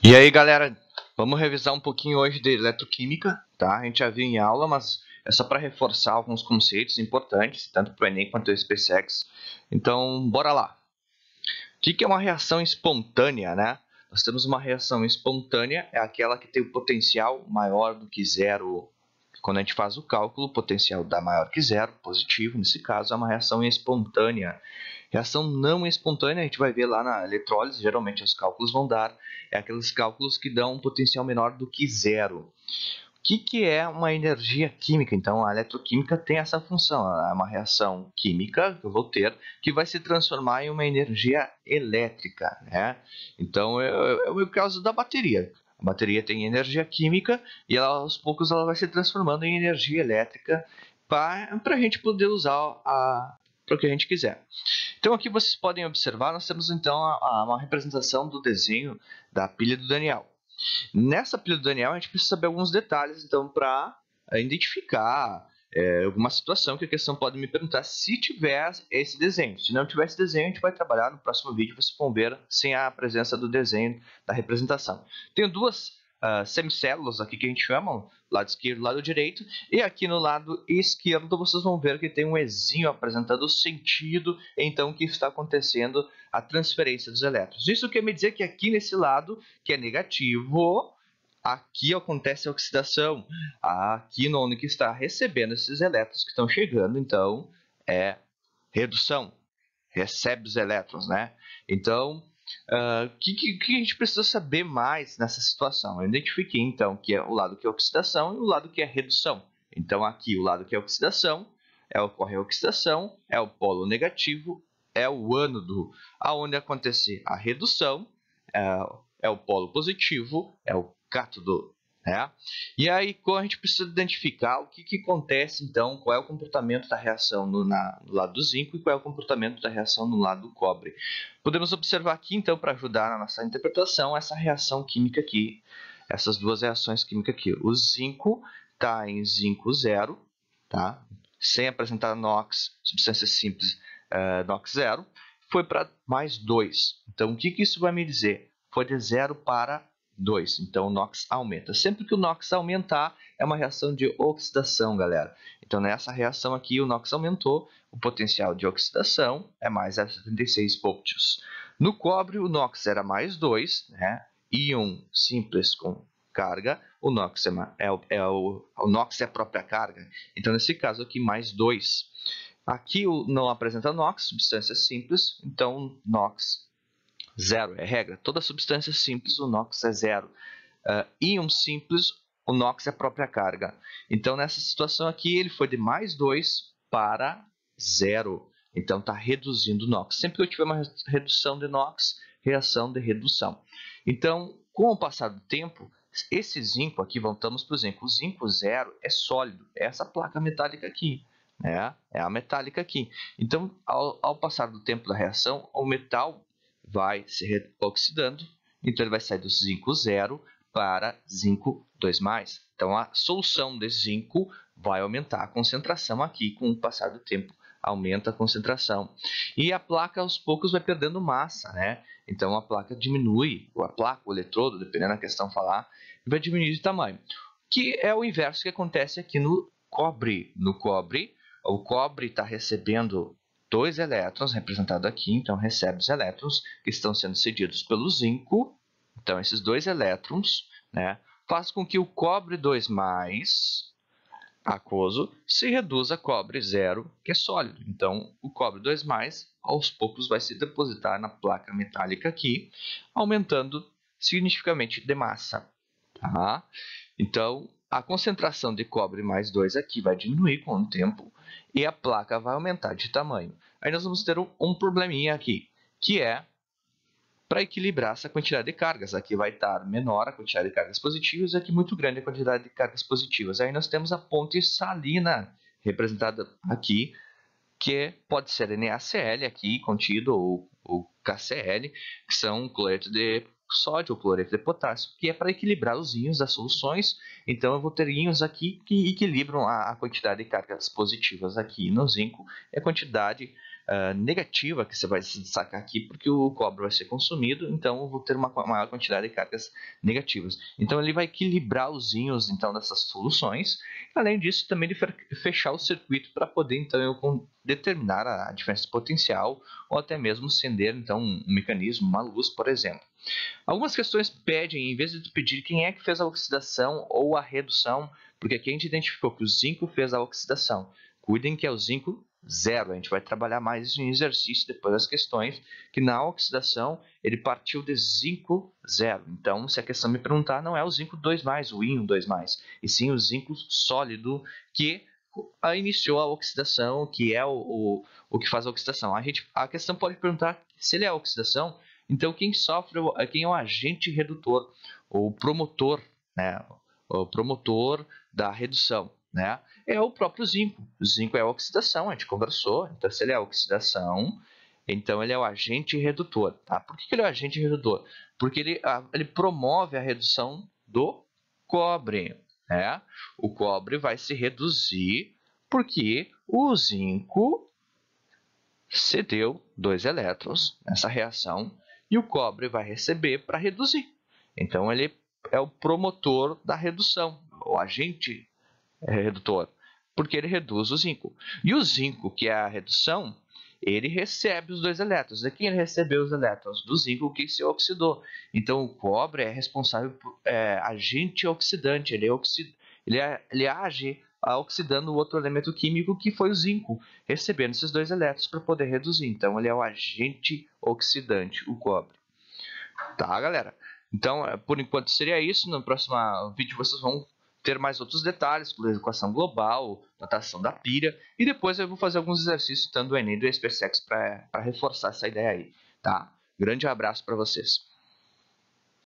E aí, galera, vamos revisar um pouquinho hoje de eletroquímica, tá? A gente já viu em aula, mas é só para reforçar alguns conceitos importantes, tanto para o Enem quanto para o SpaceX. Então, bora lá. O que é uma reação espontânea, né? Nós temos uma reação espontânea, é aquela que tem o potencial maior do que zero. Quando a gente faz o cálculo, o potencial dá maior que zero, positivo. Nesse caso, é uma reação espontânea. Reação não espontânea, a gente vai ver lá na eletrólise, geralmente os cálculos vão dar, é aqueles cálculos que dão um potencial menor do que zero. O que é uma energia química? Então, a eletroquímica tem essa função, é uma reação química que eu vou ter, que vai se transformar em uma energia elétrica, né? Então, é o caso da bateria. A bateria tem energia química e ela, aos poucos ela vai se transformando em energia elétrica para a gente poder usar para o que a gente quiser. Então aqui vocês podem observar, nós temos então uma representação do desenho da pilha do Daniel. Nessa pilha do Daniel a gente precisa saber alguns detalhes então para identificar alguma situação que a questão pode me perguntar se tiver esse desenho. Se não tiver esse desenho, a gente vai trabalhar no próximo vídeo, vocês vão ver sem a presença do desenho da representação. Tenho duas semicélulas aqui que a gente chama, lado esquerdo e lado direito, e aqui no lado esquerdo vocês vão ver que tem um Ezinho apresentando o sentido então que está acontecendo a transferência dos elétrons. Isso quer me dizer que aqui nesse lado, que é negativo, aqui acontece a oxidação. Aqui no onde que está recebendo esses elétrons que estão chegando, então é redução, recebe os elétrons, né? Então, o que a gente precisa saber mais nessa situação? Eu identifiquei, então, que é o lado que é oxidação e o lado que é redução. Então, aqui, o lado que é oxidação, ocorre a oxidação, é o polo negativo, é o ânodo, aonde acontece a redução, é o polo positivo, é o cátodo. Né? E aí, a gente precisa identificar o que acontece, então, qual é o comportamento da reação no lado do zinco e qual é o comportamento da reação no lado do cobre. Podemos observar aqui, então, para ajudar na nossa interpretação, essa reação química aqui, essas duas reações químicas aqui. O zinco está em zinco zero, tá? Sem apresentar NOx, substância simples NOx zero, foi para mais 2. Então, o que isso vai me dizer? Foi de 0 para 2. Então, o NOx aumenta. Sempre que o NOx aumentar, é uma reação de oxidação, galera. Então, nessa reação aqui, o NOx aumentou, o potencial de oxidação é mais 76 volts. No cobre, o NOx era mais 2, né? Íon simples com carga, o NOx o NOx é a própria carga. Então, nesse caso aqui, mais 2. Aqui não apresenta NOx, substância simples, então NOx zero, é regra. Toda substância simples, o NOx é zero. Íon simples, o NOx é a própria carga. Então, nessa situação aqui, ele foi de mais 2 para zero. Então, está reduzindo o NOx. Sempre que eu tiver uma redução de NOx, reação de redução. Então, com o passar do tempo, esse zinco aqui, voltamos para o zinco. O zinco zero é sólido, é essa placa metálica aqui. É a metálica aqui. Então, ao passar do tempo da reação, o metal vai se oxidando, então ele vai sair do zinco zero para zinco 2+. Então, a solução de zinco vai aumentar a concentração aqui com o passar do tempo, aumenta a concentração. E a placa, aos poucos, vai perdendo massa, né? Então, a placa diminui, o eletrodo, dependendo da questão falar, vai diminuir de tamanho. Que é o inverso que acontece aqui no cobre. No cobre, o cobre está recebendo 2 elétrons, representado aqui, então recebe os elétrons que estão sendo cedidos pelo zinco. Então, esses 2 elétrons, né, faz com que o cobre 2+, aquoso, se reduza a cobre zero, que é sólido. Então, o cobre 2+, aos poucos, vai se depositar na placa metálica aqui, aumentando significativamente de massa. Tá? Então, a concentração de cobre mais 2 aqui vai diminuir com o tempo e a placa vai aumentar de tamanho. Aí nós vamos ter um probleminha aqui, que é para equilibrar essa quantidade de cargas. Aqui vai estar menor a quantidade de cargas positivas e aqui muito grande a quantidade de cargas positivas. Aí nós temos a ponte salina, representada aqui, que pode ser NaCl aqui contido ou KCl, que são cloreto de sódio ou cloreto de potássio, que é para equilibrar os íons das soluções. Então eu vou ter íons aqui que equilibram a quantidade de cargas positivas aqui no zinco e a quantidade negativa que você vai se destacar aqui, porque o cobre vai ser consumido, então eu vou ter uma maior quantidade de cargas negativas. Então ele vai equilibrar os íons então, dessas soluções, além disso também de fechar o circuito para poder então eu determinar a diferença de potencial ou até mesmo acender então, um mecanismo, uma luz, por exemplo. Algumas questões pedem, em vez de pedir quem é que fez a oxidação ou a redução, porque aqui a gente identificou que o zinco fez a oxidação. Cuidem que é o zinco 0. A gente vai trabalhar mais isso em exercício depois das questões, que na oxidação ele partiu de zinco 0. Então, se a questão me perguntar, não é o zinco 2+, o íon 2+, e sim o zinco sólido que iniciou a oxidação, que é o que faz a oxidação. A questão pode perguntar se ele é a oxidação, então quem é o agente redutor, o promotor, né? O promotor da redução, né? É o próprio zinco. O zinco é a oxidação, a gente conversou. Então, se ele é a oxidação, então ele é o agente redutor. Tá? Por que ele é o agente redutor? Porque ele promove a redução do cobre. Né? O cobre vai se reduzir porque o zinco cedeu 2 elétrons nessa reação e o cobre vai receber para reduzir. Então, ele é o promotor da redução, o agente redutor, porque ele reduz o zinco. E o zinco, que é a redução, ele recebe os 2 elétrons. De quem ele recebeu os elétrons? Do zinco que se oxidou. Então, o cobre é responsável por agente oxidante. Ele age oxidando o outro elemento químico que foi o zinco, recebendo esses 2 elétrons para poder reduzir. Então, ele é o agente oxidante, o cobre. Tá, galera? Então, por enquanto seria isso. No próximo vídeo vocês vão ter mais outros detalhes, como equação global, notação da pilha, e depois eu vou fazer alguns exercícios tanto do Enem e do SpaceX para reforçar essa ideia aí, tá? Grande abraço para vocês.